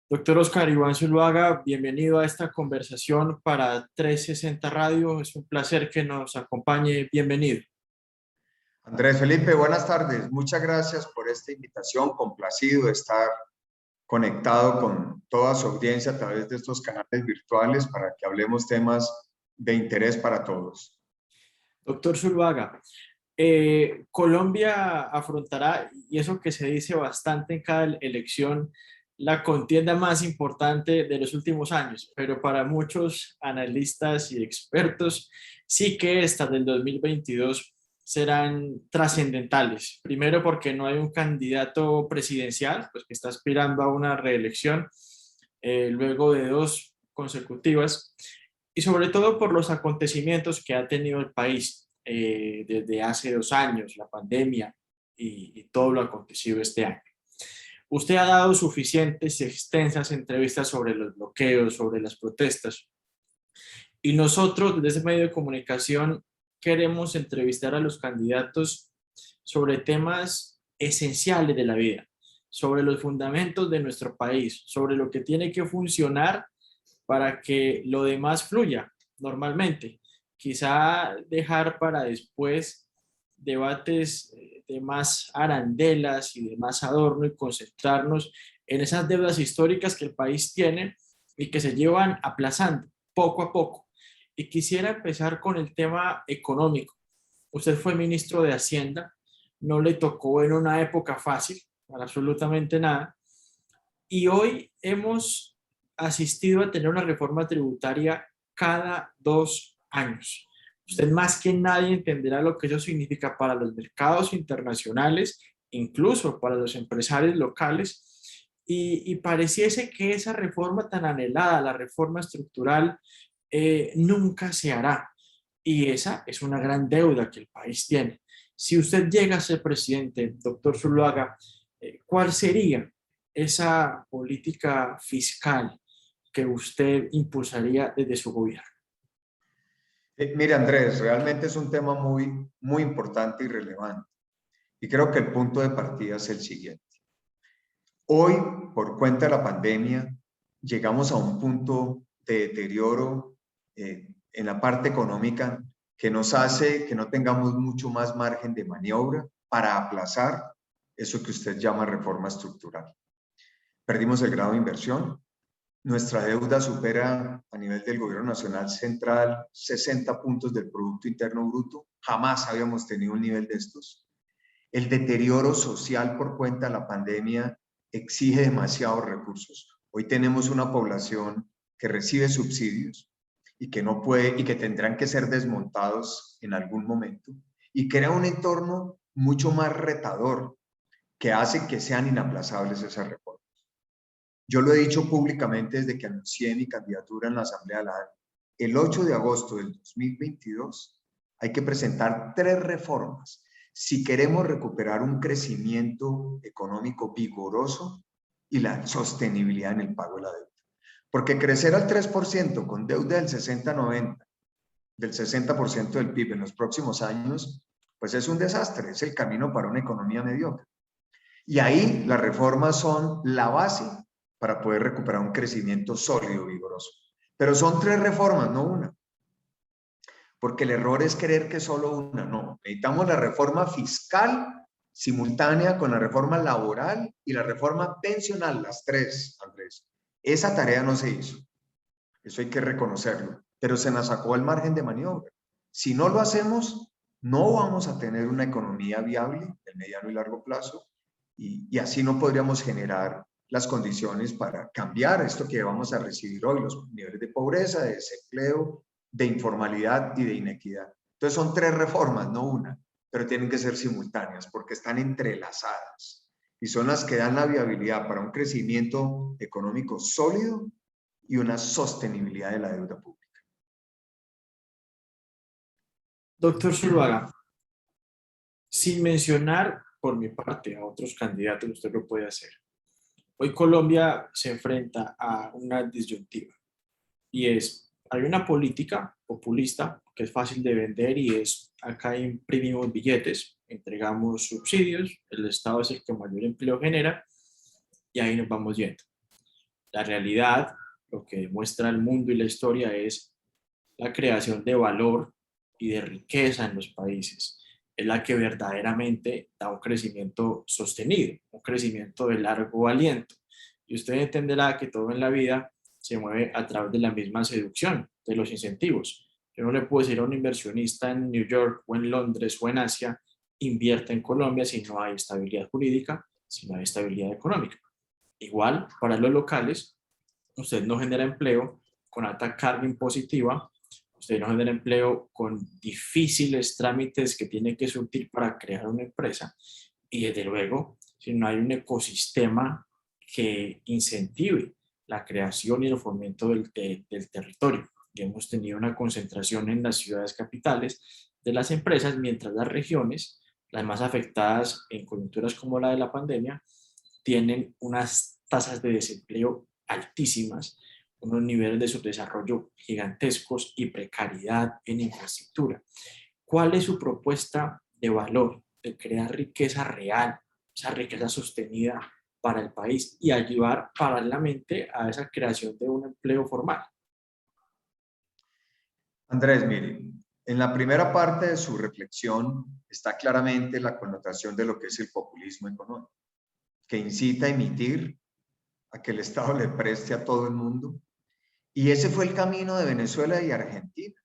Doctor Oscar Iván Zuluaga, bienvenido a esta conversación para 360 Radio. Es un placer que nos acompañe. Bienvenido. Andrés Felipe, buenas tardes. Muchas gracias por esta invitación. Complacido de estar conectado con toda su audiencia a través de estos canales virtuales para que hablemos temas de interés para todos. Doctor Zuluaga, Colombia afrontará, y eso que se dice bastante en cada elección, la contienda más importante de los últimos años, pero para muchos analistas y expertos sí que estas del 2022 serán trascendentales. Primero porque no hay un candidato presidencial, pues que está aspirando a una reelección, luego de dos consecutivas, y sobre todo por los acontecimientos que ha tenido el país desde hace 2 años, la pandemia y todo lo acontecido este año. Usted ha dado suficientes y extensas entrevistas sobre los bloqueos, sobre las protestas, y nosotros desde ese medio de comunicación queremos entrevistar a los candidatos sobre temas esenciales de la vida, sobre los fundamentos de nuestro país, sobre lo que tiene que funcionar para que lo demás fluya normalmente. Quizá dejar para después debates de más arandelas y de más adorno y concentrarnos en esas deudas históricas que el país tiene y que se llevan aplazando poco a poco. Y quisiera empezar con el tema económico. Usted fue ministro de Hacienda, no le tocó en una época fácil, para absolutamente nada, y hoy hemos asistido a tener una reforma tributaria cada 2 años. Usted más que nadie entenderá lo que eso significa para los mercados internacionales, incluso para los empresarios locales, y pareciese que esa reforma tan anhelada, la reforma estructural, nunca se hará. Y esa es una gran deuda que el país tiene. Si usted llega a ser presidente, doctor Zuluaga, ¿cuál sería esa política fiscal que usted impulsaría desde su gobierno? Mire, Andrés, realmente es un tema muy importante y relevante. Y creo que el punto de partida es el siguiente. Hoy, por cuenta de la pandemia, llegamos a un punto de deterioro en la parte económica que nos hace que no tengamos mucho más margen de maniobra para aplazar eso que usted llama reforma estructural. Perdimos el grado de inversión. Nuestra deuda supera a nivel del gobierno nacional central 60 puntos del Producto Interno Bruto. Jamás habíamos tenido un nivel de estos. El deterioro social por cuenta de la pandemia exige demasiados recursos. Hoy tenemos una población que recibe subsidios y que no puede y que tendrán que ser desmontados en algún momento, y crea un entorno mucho más retador que hace que sean inaplazables esas reformas. Yo lo he dicho públicamente desde que anuncié mi candidatura en la Asamblea de la ANI. El 8 de agosto del 2022 hay que presentar 3 reformas si queremos recuperar un crecimiento económico vigoroso y la sostenibilidad en el pago de la deuda. Porque crecer al 3% con deuda del 60-90, del 60% del PIB en los próximos años, pues es un desastre, es el camino para una economía mediocre. Y ahí las reformas son la base para poder recuperar un crecimiento sólido, vigoroso. Pero son 3 reformas, no una. Porque el error es creer que solo una, no. Necesitamos la reforma fiscal simultánea con la reforma laboral y la reforma pensional, las 3, Andrés. Esa tarea no se hizo. Eso hay que reconocerlo. Pero se nos sacó el margen de maniobra. Si no lo hacemos, no vamos a tener una economía viable de mediano y largo plazo, y así no podríamos generar las condiciones para cambiar esto que vamos a recibir hoy, los niveles de pobreza, de desempleo, de informalidad y de inequidad. Entonces son 3 reformas, no una, pero tienen que ser simultáneas porque están entrelazadas y son las que dan la viabilidad para un crecimiento económico sólido y una sostenibilidad de la deuda pública. Doctor Zuluaga, sin mencionar por mi parte a otros candidatos, usted lo puede hacer. Hoy Colombia se enfrenta a una disyuntiva y hay una política populista que es fácil de vender y es: acá imprimimos billetes, entregamos subsidios, el Estado es el que mayor empleo genera y ahí nos vamos yendo. La realidad, lo que demuestra el mundo y la historia es la creación de valor y de riqueza en los países. Es la que verdaderamente da un crecimiento sostenido, un crecimiento de largo aliento. Y usted entenderá que todo en la vida se mueve a través de la misma seducción, de los incentivos. Yo no le puedo decir a un inversionista en New York o en Londres o en Asia, invierta en Colombia si no hay estabilidad jurídica, si no hay estabilidad económica. Igual, para los locales, usted no genera empleo con alta carga impositiva, usted no genera empleo con difíciles trámites que tiene que surtir para crear una empresa. Y desde luego, si no hay un ecosistema que incentive la creación y el fomento del territorio. Y hemos tenido una concentración en las ciudades capitales de las empresas, mientras las regiones, las más afectadas en coyunturas como la de la pandemia, tienen unas tasas de desempleo altísimas, unos niveles de subdesarrollo gigantescos y precariedad en infraestructura. ¿Cuál es su propuesta de valor, de crear riqueza real, esa riqueza sostenida para el país y ayudar paralelamente a esa creación de un empleo formal? Andrés, mire, en la primera parte de su reflexión está claramente la connotación de lo que es el populismo económico, que incita a emitir, a que el Estado le preste a todo el mundo. Y ese fue el camino de Venezuela y Argentina.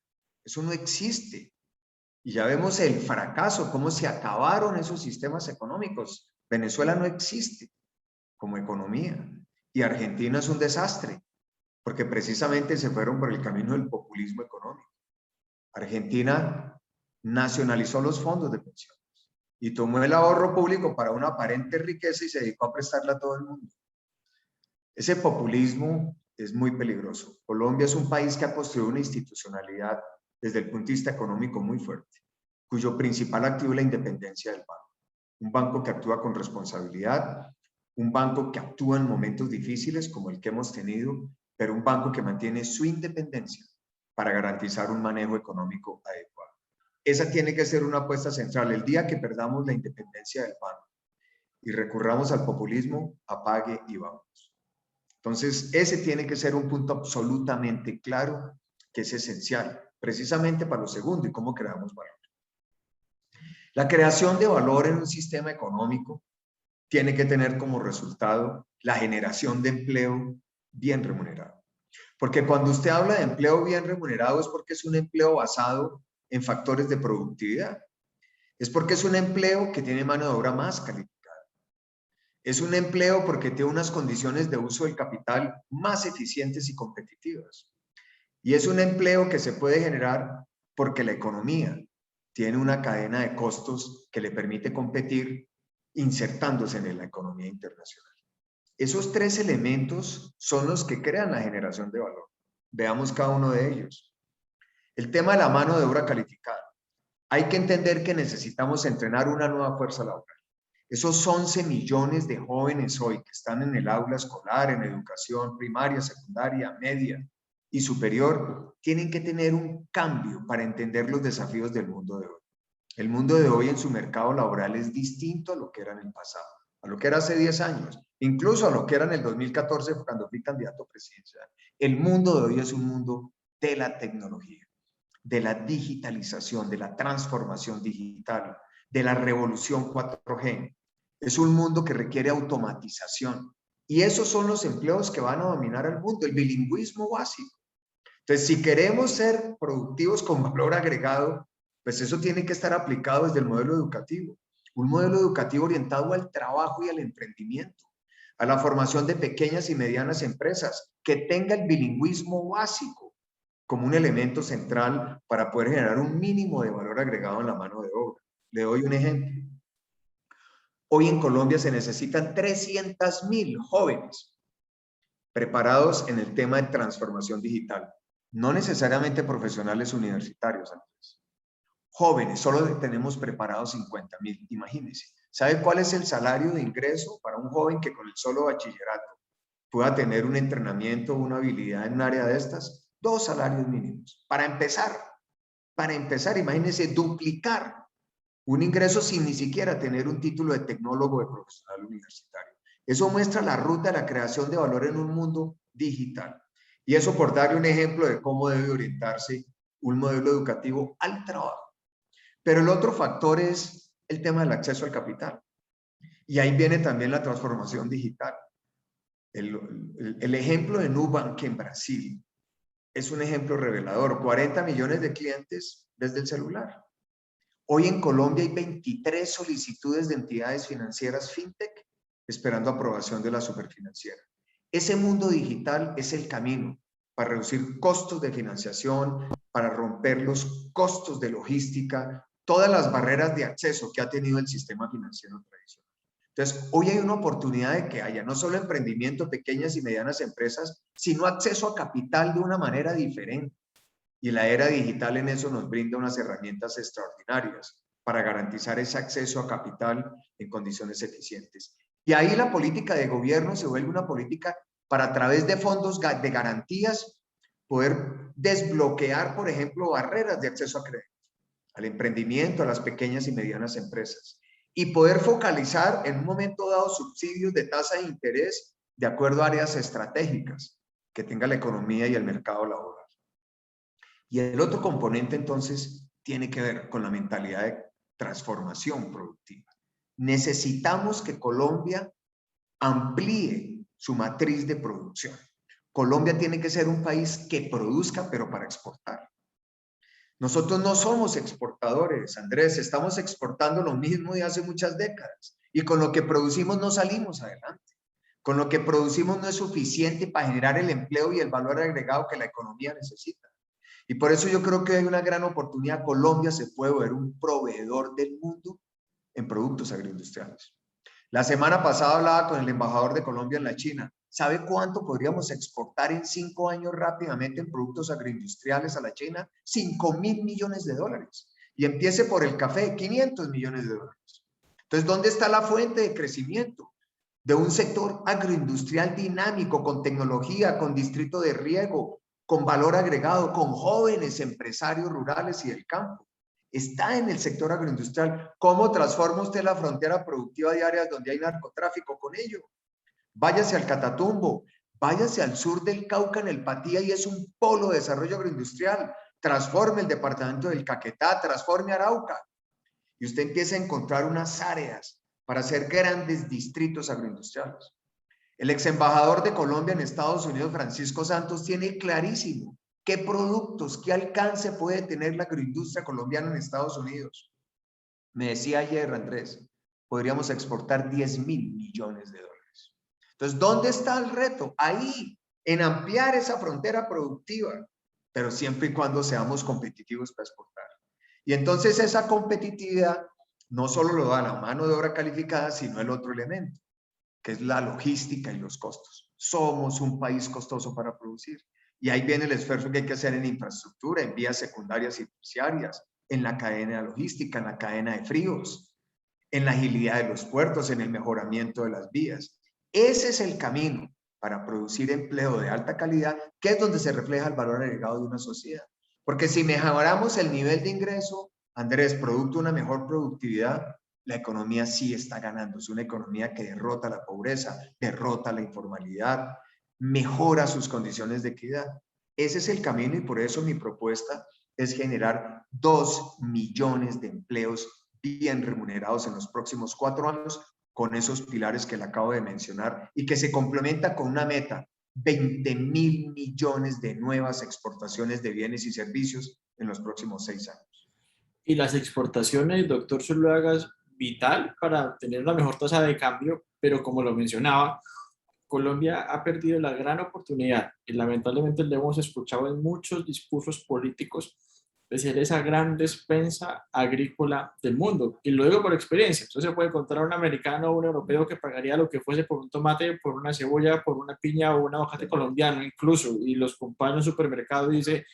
Eso no existe. Y ya vemos el fracaso, cómo se acabaron esos sistemas económicos. Venezuela no existe como economía y Argentina es un desastre, porque precisamente se fueron por el camino del populismo económico. Argentina nacionalizó los fondos de pensiones y tomó el ahorro público para una aparente riqueza y se dedicó a prestarle a todo el mundo. Ese populismo es muy peligroso. Colombia es un país que ha construido una institucionalidad desde el punto de vista económico muy fuerte, cuyo principal activo es la independencia del banco. Un banco que actúa con responsabilidad, un banco que actúa en momentos difíciles como el que hemos tenido, pero un banco que mantiene su independencia para garantizar un manejo económico adecuado. Esa tiene que ser una apuesta central. El día que perdamos la independencia del banco y recurramos al populismo, apague y vamos. Entonces, ese tiene que ser un punto absolutamente claro, que es esencial, precisamente para lo segundo y cómo creamos valor. La creación de valor en un sistema económico tiene que tener como resultado la generación de empleo bien remunerado. Porque cuando usted habla de empleo bien remunerado es porque es un empleo basado en factores de productividad. Es porque es un empleo que tiene mano de obra más calificada. Es un empleo porque tiene unas condiciones de uso del capital más eficientes y competitivas. Y es un empleo que se puede generar porque la economía tiene una cadena de costos que le permite competir insertándose en la economía internacional. Esos tres elementos son los que crean la generación de valor. Veamos cada uno de ellos. El tema de la mano de obra calificada. Hay que entender que necesitamos entrenar una nueva fuerza laboral. Esos 11 millones de jóvenes hoy que están en el aula escolar, en educación primaria, secundaria, media y superior, tienen que tener un cambio para entender los desafíos del mundo de hoy. El mundo de hoy en su mercado laboral es distinto a lo que era en el pasado, a lo que era hace 10 años, incluso a lo que era en el 2014 cuando fui candidato presidencial. El mundo de hoy es un mundo de la tecnología, de la digitalización, de la transformación digital, de la revolución 4G. Es un mundo que requiere automatización. Y esos son los empleos que van a dominar al mundo, el bilingüismo básico. Entonces, si queremos ser productivos con valor agregado, pues eso tiene que estar aplicado desde el modelo educativo. Un modelo educativo orientado al trabajo y al emprendimiento, a la formación de pequeñas y medianas empresas, que tenga el bilingüismo básico como un elemento central para poder generar un mínimo de valor agregado en la mano de obra. Le doy un ejemplo. Hoy en Colombia se necesitan 300.000 jóvenes preparados en el tema de transformación digital. No necesariamente profesionales universitarios, Andrés. Jóvenes, solo tenemos preparados 50.000, imagínense. ¿Sabe cuál es el salario de ingreso para un joven que con el solo bachillerato pueda tener un entrenamiento, una habilidad en un área de estas? 2 salarios mínimos. Para empezar, imagínense duplicar un ingreso sin ni siquiera tener un título de tecnólogo de profesional universitario. Eso muestra la ruta de la creación de valor en un mundo digital. Y eso por darle un ejemplo de cómo debe orientarse un modelo educativo al trabajo. Pero el otro factor es el tema del acceso al capital. Y ahí viene también la transformación digital. El ejemplo de Nubank en Brasil es un ejemplo revelador. 40 millones de clientes desde el celular. Hoy en Colombia hay 23 solicitudes de entidades financieras fintech esperando aprobación de la superfinanciera. Ese mundo digital es el camino para reducir costos de financiación, para romper los costos de logística, todas las barreras de acceso que ha tenido el sistema financiero tradicional. Entonces, hoy hay una oportunidad de que haya no solo emprendimiento, pequeñas y medianas empresas, sino acceso a capital de una manera diferente. Y la era digital en eso nos brinda unas herramientas extraordinarias para garantizar ese acceso a capital en condiciones eficientes. Y ahí la política de gobierno se vuelve una política para, a través de fondos de garantías, poder desbloquear, por ejemplo, barreras de acceso a crédito, al emprendimiento, a las pequeñas y medianas empresas, y poder focalizar en un momento dado subsidios de tasa de interés de acuerdo a áreas estratégicas que tenga la economía y el mercado laboral. Y el otro componente entonces tiene que ver con la mentalidad de transformación productiva. Necesitamos que Colombia amplíe su matriz de producción. Colombia tiene que ser un país que produzca, pero para exportar. Nosotros no somos exportadores, Andrés, estamos exportando lo mismo de hace muchas décadas. Y con lo que producimos no salimos adelante. Con lo que producimos no es suficiente para generar el empleo y el valor agregado que la economía necesita. Y por eso yo creo que hay una gran oportunidad. Colombia se puede ver un proveedor del mundo en productos agroindustriales. La semana pasada hablaba con el embajador de Colombia en la China. ¿Sabe cuánto podríamos exportar en 5 años rápidamente en productos agroindustriales a la China? 5.000 millones de dólares. Y empiece por el café, 500 millones de dólares. Entonces, ¿dónde está la fuente de crecimiento? De un sector agroindustrial dinámico, con tecnología, con distrito de riego, con valor agregado, con jóvenes empresarios rurales y del campo. Está en el sector agroindustrial. ¿Cómo transforma usted la frontera productiva de áreas donde hay narcotráfico con ello? Váyase al Catatumbo, váyase al sur del Cauca, en el Patía, y es un polo de desarrollo agroindustrial. Transforme el departamento del Caquetá, transforme Arauca. Y usted empieza a encontrar unas áreas para hacer grandes distritos agroindustriales. El ex embajador de Colombia en Estados Unidos, Francisco Santos, tiene clarísimo qué productos, qué alcance puede tener la agroindustria colombiana en Estados Unidos. Me decía ayer, Andrés, podríamos exportar 10.000 millones de dólares. Entonces, ¿dónde está el reto? Ahí, en ampliar esa frontera productiva, pero siempre y cuando seamos competitivos para exportar. Y entonces esa competitividad no solo lo da la mano de obra calificada, sino el otro elemento, que es la logística y los costos. Somos un país costoso para producir. Y ahí viene el esfuerzo que hay que hacer en infraestructura, en vías secundarias y terciarias, en la cadena logística, en la cadena de fríos, en la agilidad de los puertos, en el mejoramiento de las vías. Ese es el camino para producir empleo de alta calidad, que es donde se refleja el valor agregado de una sociedad. Porque si mejoramos el nivel de ingreso, Andrés, producto de una mejor productividad, la economía sí está ganando. Es una economía que derrota la pobreza, derrota la informalidad, mejora sus condiciones de equidad. Ese es el camino, y por eso mi propuesta es generar 2 millones de empleos bien remunerados en los próximos 4 años, con esos pilares que le acabo de mencionar, y que se complementa con una meta: 20.000 millones de nuevas exportaciones de bienes y servicios en los próximos 6 años. Y las exportaciones, doctor Zuluaga, es vital para tener una mejor tasa de cambio, pero como lo mencionaba, Colombia ha perdido la gran oportunidad, y lamentablemente lo hemos escuchado en muchos discursos políticos, de ser esa gran despensa agrícola del mundo. Y lo digo por experiencia. Entonces se puede encontrar un americano o un europeo que pagaría lo que fuese por un tomate, por una cebolla, por una piña o un aguacate colombiano incluso. Y los compara en el supermercado y dice: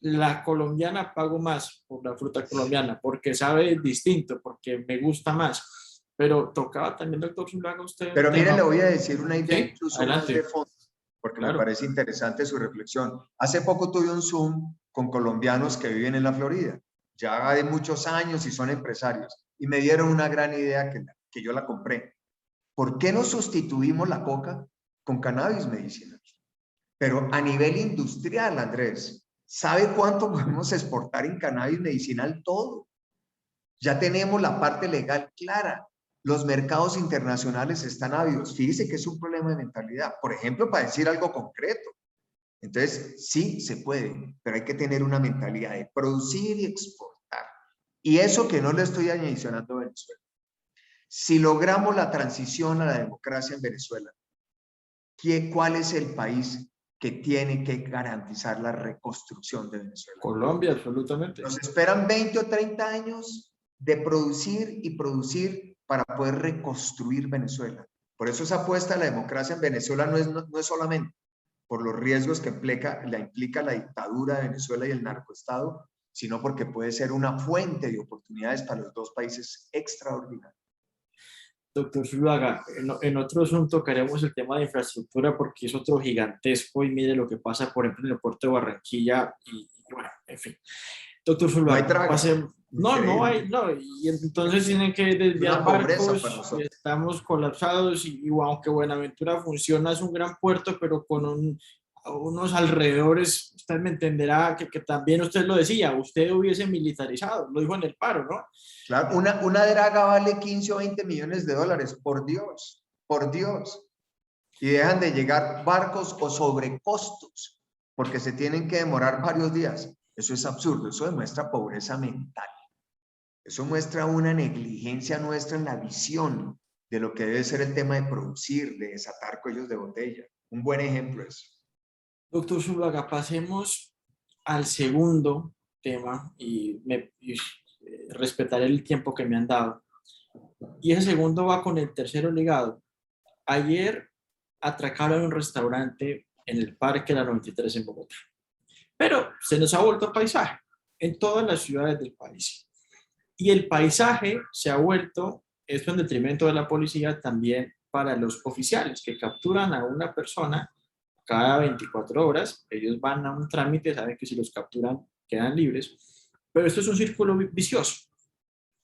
la colombiana pago más por la fruta colombiana, porque sabe distinto, porque me gusta más. Pero tocaba también, doctor Zuluaga, usted un Pero mire, le tema. voy a decir una idea Sí, incluso más de adelante. fondo, porque me Claro. parece interesante su reflexión. Hace poco tuve un Zoom con colombianos que viven en la Florida, ya de muchos años, y son empresarios, y me dieron una gran idea que yo la compré. ¿Por qué no sustituimos la coca con cannabis medicinal? Pero a nivel industrial, Andrés, ¿sabe cuánto podemos exportar en cannabis medicinal? Todo. Ya tenemos la parte legal clara. Los mercados internacionales están ávidos. Fíjese que es un problema de mentalidad. Por ejemplo, para decir algo concreto. Entonces, sí, se puede, pero hay que tener una mentalidad de producir y exportar. Y eso que no le estoy adicionando a Venezuela. Si logramos la transición a la democracia en Venezuela, ¿cuál es el país que tiene que garantizar la reconstrucción de Venezuela? Colombia, absolutamente. Nos esperan 20 o 30 años de producir y producir para poder reconstruir Venezuela. Por eso esa apuesta a la democracia en Venezuela no es solamente por los riesgos que implica la dictadura de Venezuela y el narcoestado, sino porque puede ser una fuente de oportunidades para los dos países extraordinarios. Doctor Zuluaga, en otro asunto tocaremos el tema de infraestructura porque es otro gigantesco y mire lo que pasa, por ejemplo, en el puerto de Barranquilla y bueno, en fin. Doctor No hay Zuluaga, traga. no hay, no, y entonces tienen que desviar Una pobreza para barcos y nosotros. estamos colapsados y aunque Buenaventura funciona, es un gran puerto, pero con unos alrededores, usted me entenderá que también usted lo decía, usted hubiese militarizado, lo dijo en el paro, ¿no? Claro, una draga vale 15 o 20 millones de dólares, por Dios, por Dios. Y dejan de llegar barcos o sobrecostos, porque se tienen que demorar varios días. Eso es absurdo, eso demuestra pobreza mental. Eso muestra una negligencia nuestra en la visión de lo que debe ser el tema de producir, de desatar cuellos de botella. Un buen ejemplo es. Doctor Zuluaga, pasemos al segundo tema respetaré el tiempo que me han dado. Y ese segundo va con el tercero ligado. Ayer atracaron un restaurante en el Parque La 93 en Bogotá. Pero se nos ha vuelto paisaje en todas las ciudades del país. Y el paisaje se ha vuelto, esto en detrimento de la policía, también para los oficiales que capturan a una persona cada 24 horas. Ellos van a un trámite, saben que si los capturan quedan libres. Pero esto es un círculo vicioso,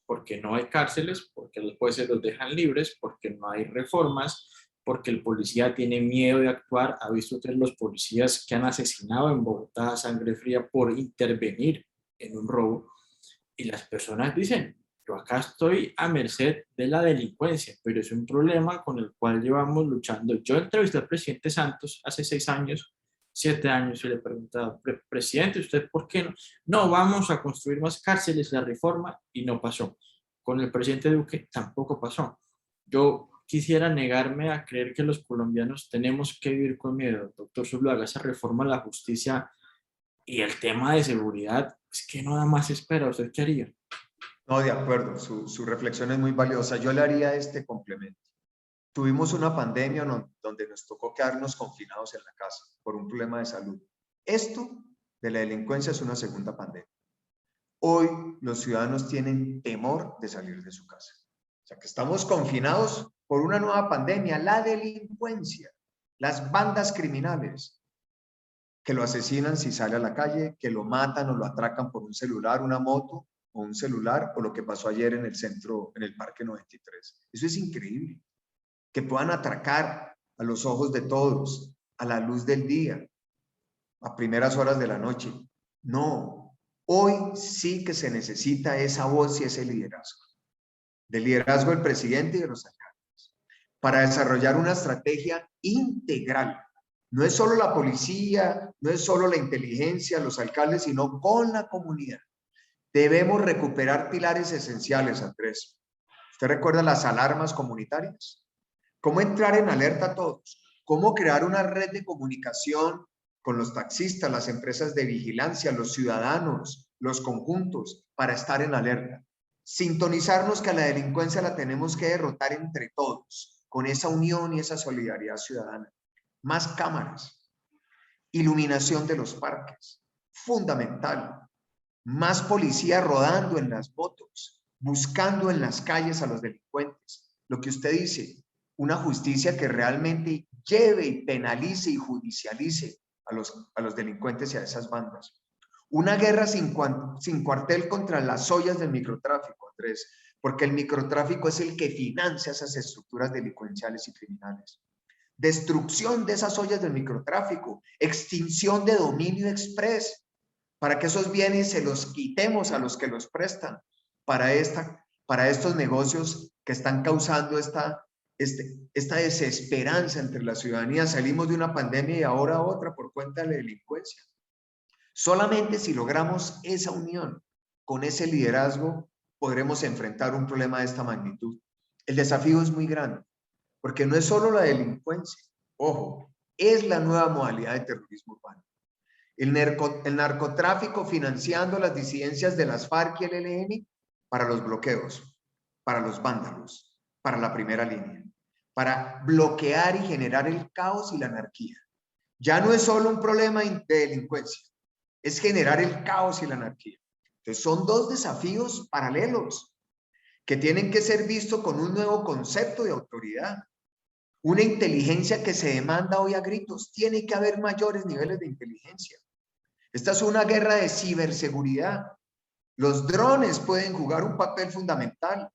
porque no hay cárceles, porque los jueces los dejan libres, porque no hay reformas, porque el policía tiene miedo de actuar. Ha visto usted los policías que han asesinado en Bogotá a sangre fría por intervenir en un robo. Y las personas dicen, yo acá estoy a merced de la delincuencia, pero es un problema con el cual llevamos luchando. Yo entrevisté al presidente Santos hace 6 años, 7 años, y le preguntaba, presidente, ¿usted por qué no? No, vamos a construir más cárceles, la reforma, y no pasó. Con el presidente Duque tampoco pasó. Yo quisiera negarme a creer que los colombianos tenemos que vivir con miedo. Doctor Zuluaga, esa reforma a la justicia y el tema de seguridad, es que nada más espera. ¿Usted qué haría? No, de acuerdo, su reflexión es muy valiosa. Yo le haría este complemento. Tuvimos una pandemia donde nos tocó quedarnos confinados en la casa por un problema de salud. Esto de la delincuencia es una segunda pandemia. Hoy los ciudadanos tienen temor de salir de su casa. O sea que estamos confinados por una nueva pandemia, la delincuencia, las bandas criminales que lo asesinan si sale a la calle, que lo matan o lo atracan por un celular, una moto o un celular, o lo que pasó ayer en el centro, en el Parque 93. Eso es increíble. Que puedan atracar a los ojos de todos, a la luz del día, a primeras horas de la noche. No, hoy sí que se necesita esa voz y ese liderazgo. Del liderazgo del presidente y de los alcaldes, para desarrollar una estrategia integral. No es solo la policía, no es solo la inteligencia, los alcaldes, sino con la comunidad. Debemos recuperar pilares esenciales, Andrés. ¿Usted recuerda las alarmas comunitarias? ¿Cómo entrar en alerta a todos? ¿Cómo crear una red de comunicación con los taxistas, las empresas de vigilancia, los ciudadanos, los conjuntos, para estar en alerta? Sintonizarnos que a la delincuencia la tenemos que derrotar entre todos, con esa unión y esa solidaridad ciudadana. Más cámaras, iluminación de los parques, fundamental. Más policía rodando en las motos, buscando en las calles a los delincuentes. Lo que usted dice, una justicia que realmente lleve y penalice y judicialice a los delincuentes y a esas bandas. Una guerra sin cuartel contra las ollas del microtráfico, Andrés, porque el microtráfico es el que financia esas estructuras delincuenciales y criminales. destrucción de esas ollas del microtráfico, extinción de dominio express, para que esos bienes se los quitemos a los que los prestan, para estos negocios que están causando esta desesperanza entre la ciudadanía. Salimos de una pandemia y ahora otra por cuenta de la delincuencia. Solamente si logramos esa unión con ese liderazgo, podremos enfrentar un problema de esta magnitud. El desafío es muy grande, porque no es solo la delincuencia, ojo, es la nueva modalidad de terrorismo urbano. El narcotráfico financiando las disidencias de las FARC y el ELN para los bloqueos, para los vándalos, para la primera línea, para bloquear y generar el caos y la anarquía. Ya no es solo un problema de delincuencia, es generar el caos y la anarquía. Entonces son dos desafíos paralelos que tienen que ser vistos con un nuevo concepto de autoridad. Una inteligencia que se demanda hoy a gritos. Tiene que haber mayores niveles de inteligencia. Esta es una guerra de ciberseguridad. Los drones pueden jugar un papel fundamental.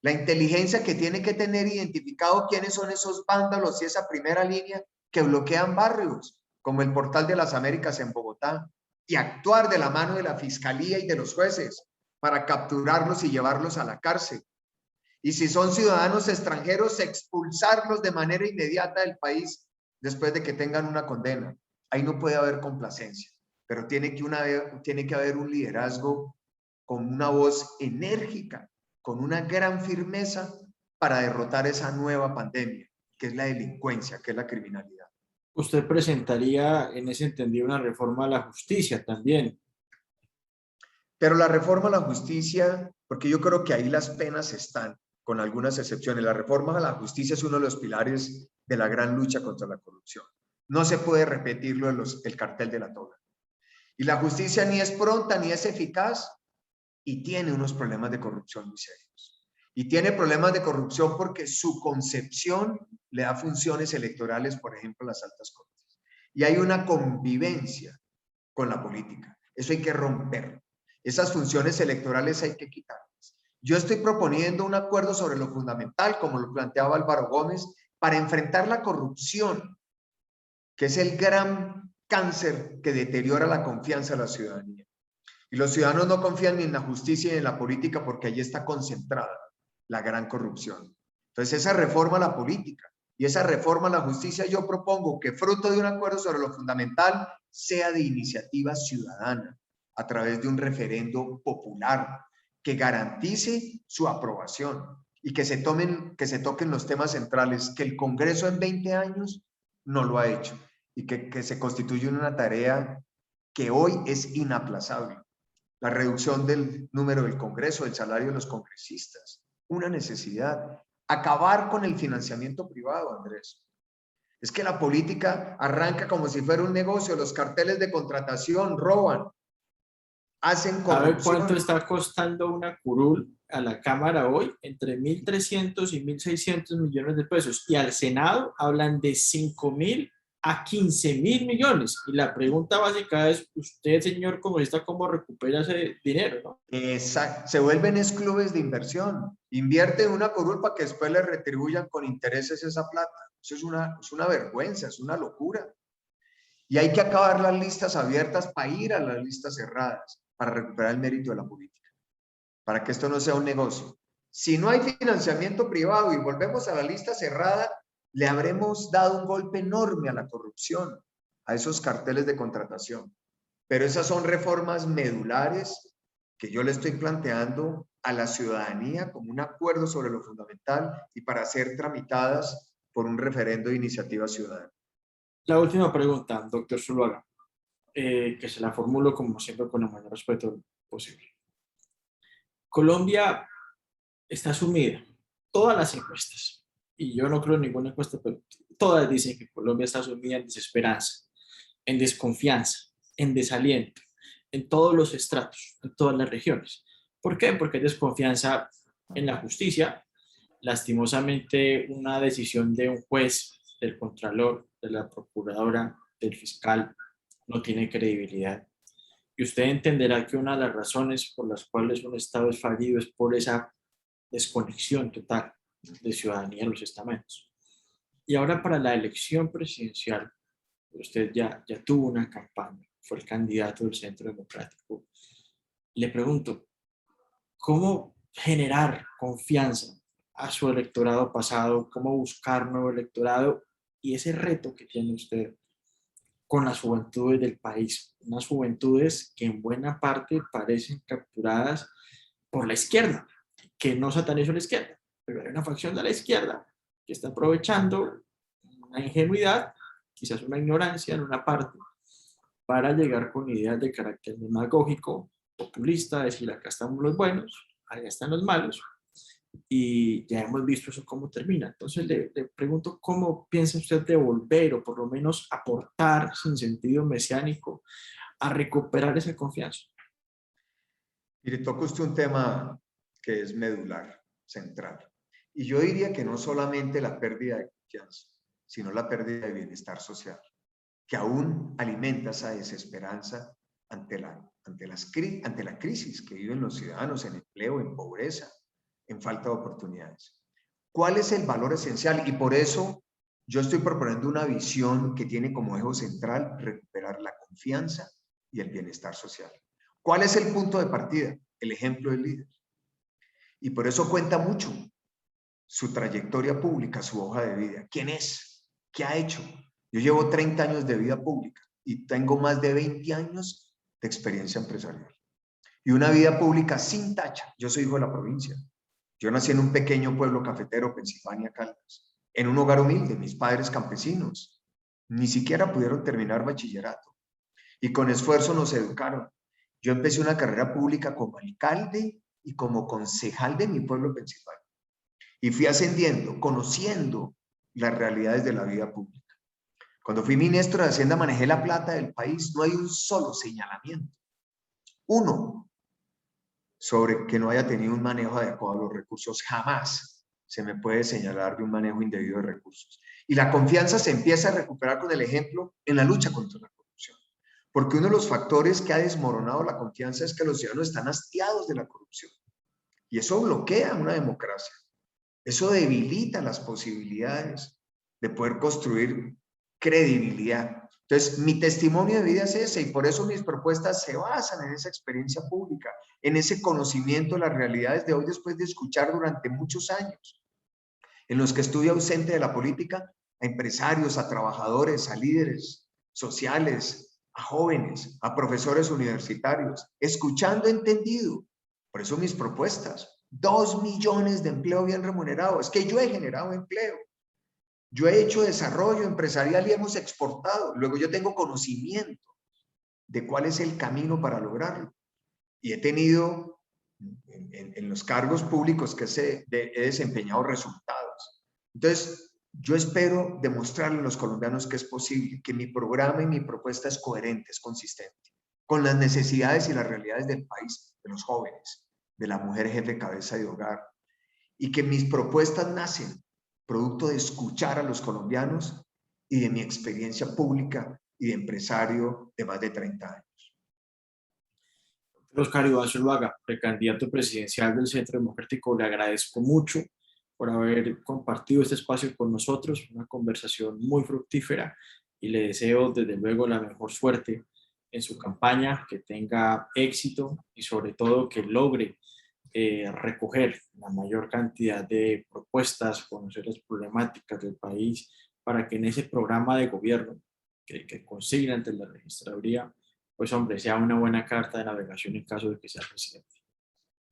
La inteligencia que tiene que tener identificado quiénes son esos vándalos y esa primera línea que bloquean barrios, como el Portal de las Américas en Bogotá, y actuar de la mano de la Fiscalía y de los jueces para capturarlos y llevarlos a la cárcel. Y si son ciudadanos extranjeros, expulsarlos de manera inmediata del país después de que tengan una condena. Ahí no puede haber complacencia, pero tiene que haber un liderazgo con una voz enérgica, con una gran firmeza para derrotar esa nueva pandemia, que es la delincuencia, que es la criminalidad. Usted presentaría en ese entendido una reforma a la justicia también. Pero la reforma a la justicia, porque yo creo que ahí las penas están, con algunas excepciones. La reforma a la justicia es uno de los pilares de la gran lucha contra la corrupción. No se puede repetirlo en el cartel de la toga. Y la justicia ni es pronta ni es eficaz y tiene unos problemas de corrupción muy serios. Y tiene problemas de corrupción porque su concepción le da funciones electorales, por ejemplo, a las altas cortes. Y hay una convivencia con la política. Eso hay que romperlo. Esas funciones electorales hay que quitarlas. Yo estoy proponiendo un acuerdo sobre lo fundamental, como lo planteaba Álvaro Gómez, para enfrentar la corrupción, que es el gran cáncer que deteriora la confianza de la ciudadanía. Y los ciudadanos no confían ni en la justicia ni en la política porque allí está concentrada la gran corrupción. Entonces, esa reforma a la política y esa reforma a la justicia, yo propongo que fruto de un acuerdo sobre lo fundamental sea de iniciativa ciudadana a través de un referendo popular que garantice su aprobación y que se toquen los temas centrales que el Congreso en 20 años no lo ha hecho y que se constituye una tarea que hoy es inaplazable. La reducción del número del Congreso, del salario de los congresistas, una necesidad. Acabar con el financiamiento privado, Andrés. Es que la política arranca como si fuera un negocio, los carteles de contratación roban, hacen ¿Sabe cuánto corrupción. está costando una curul a la Cámara hoy? Entre 1.300 y 1.600 millones de pesos. Y al Senado hablan de 5.000 a 15.000 millones. Y la pregunta básica es, usted, señor congresista, ¿cómo recupera ese dinero, no? Exacto. Se vuelven clubes de inversión. Invierten una curul para que después le retribuyan con intereses esa plata. Eso es una vergüenza, es una locura. Y hay que acabar las listas abiertas para ir a las listas cerradas, para recuperar el mérito de la política, para que esto no sea un negocio. Si no hay financiamiento privado y volvemos a la lista cerrada, le habremos dado un golpe enorme a la corrupción, a esos carteles de contratación. Pero esas son reformas medulares que yo le estoy planteando a la ciudadanía como un acuerdo sobre lo fundamental y para ser tramitadas por un referendo de iniciativa ciudadana. La última pregunta, doctor Zuluaga, que se la formulo como siempre con el mayor respeto posible. Colombia está sumida, todas las encuestas, y yo no creo en ninguna encuesta, pero todas dicen que Colombia está sumida en desesperanza, en desconfianza, en desaliento, en todos los estratos, en todas las regiones. ¿Por qué? Porque hay desconfianza en la justicia. Lastimosamente, una decisión de un juez, del contralor, de la procuradora, del fiscal, no tiene credibilidad. Y usted entenderá que una de las razones por las cuales un Estado es fallido es por esa desconexión total de ciudadanía en los estamentos. Y ahora para la elección presidencial, usted ya tuvo una campaña, fue el candidato del Centro Democrático. Le pregunto, ¿cómo generar confianza a su electorado pasado? ¿Cómo buscar nuevo electorado? Y ese reto que tiene usted con las juventudes del país, unas juventudes que en buena parte parecen capturadas por la izquierda, que no satanizo a la izquierda, pero hay una facción de la izquierda que está aprovechando una ingenuidad, quizás una ignorancia en una parte, para llegar con ideas de carácter demagógico, populista, decir acá estamos los buenos, allá están los malos, y ya hemos visto eso cómo termina. Entonces le pregunto cómo piensa usted devolver o por lo menos aportar sin sentido mesiánico a recuperar esa confianza. Mire, toca usted un tema que es medular, central. Y yo diría que no solamente la pérdida de confianza, sino la pérdida de bienestar social, que aún alimenta esa desesperanza ante la crisis que viven los ciudadanos en empleo, en pobreza, en falta de oportunidades. ¿Cuál es el valor esencial? Y por eso yo estoy proponiendo una visión que tiene como eje central recuperar la confianza y el bienestar social. ¿Cuál es el punto de partida? El ejemplo del líder. Y por eso cuenta mucho su trayectoria pública, su hoja de vida. ¿Quién es? ¿Qué ha hecho? Yo llevo 30 años de vida pública y tengo más de 20 años de experiencia empresarial. Y una vida pública sin tacha. Yo soy hijo de la provincia. Yo nací en un pequeño pueblo cafetero, Pensilvania, Caldas, en un hogar humilde, mis padres campesinos. Ni siquiera pudieron terminar bachillerato. Y con esfuerzo nos educaron. Yo empecé una carrera pública como alcalde y como concejal de mi pueblo, Pensilvania. Y fui ascendiendo, conociendo las realidades de la vida pública. Cuando fui ministro de Hacienda, manejé la plata del país. No hay un solo señalamiento. Uno, sobre que no haya tenido un manejo adecuado de los recursos. Jamás se me puede señalar de un manejo indebido de recursos. Y la confianza se empieza a recuperar con el ejemplo en la lucha contra la corrupción. Porque uno de los factores que ha desmoronado la confianza es que los ciudadanos están hastiados de la corrupción. Y eso bloquea una democracia. Eso debilita las posibilidades de poder construir credibilidad. Entonces, mi testimonio de vida es ese y por eso mis propuestas se basan en esa experiencia pública, en ese conocimiento de las realidades de hoy después de escuchar durante muchos años, en los que estuve ausente de la política, a empresarios, a trabajadores, a líderes sociales, a jóvenes, a profesores universitarios, escuchando entendido. Por eso mis propuestas, 2 millones de empleo bien remunerado. Es que yo he generado empleo. Yo he hecho desarrollo empresarial y hemos exportado. Luego yo tengo conocimiento de cuál es el camino para lograrlo. Y he tenido en los cargos públicos que he desempeñado resultados. Entonces, yo espero demostrarle a los colombianos que es posible, que mi programa y mi propuesta es coherente, es consistente, con las necesidades y las realidades del país, de los jóvenes, de la mujer jefe cabeza de hogar, y que mis propuestas nacen producto de escuchar a los colombianos y de mi experiencia pública y de empresario de más de 30 años. Oscar Iván Zuluaga, precandidato presidencial del Centro Democrático, le agradezco mucho por haber compartido este espacio con nosotros, una conversación muy fructífera y le deseo desde luego la mejor suerte en su campaña, que tenga éxito y sobre todo que logre recoger la mayor cantidad de propuestas, conocer las problemáticas del país para que en ese programa de gobierno que consigna ante la registraduría, pues hombre, sea una buena carta de navegación en caso de que sea presidente.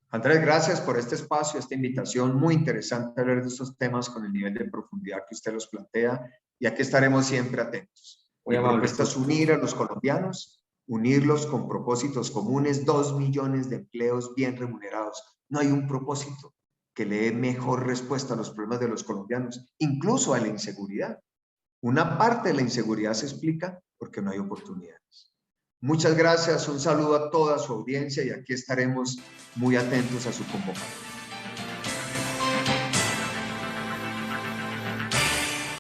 Andrés, gracias por este espacio, esta invitación. Muy interesante hablar de estos temas con el nivel de profundidad que usted los plantea y aquí estaremos siempre atentos. Mi propuesta es unir a los colombianos, unirlos con propósitos comunes, 2 millones de empleos bien remunerados. No hay un propósito que le dé mejor respuesta a los problemas de los colombianos, incluso a la inseguridad. Una parte de la inseguridad se explica porque no hay oportunidades. Muchas gracias, un saludo a toda su audiencia y aquí estaremos muy atentos a su convocatoria.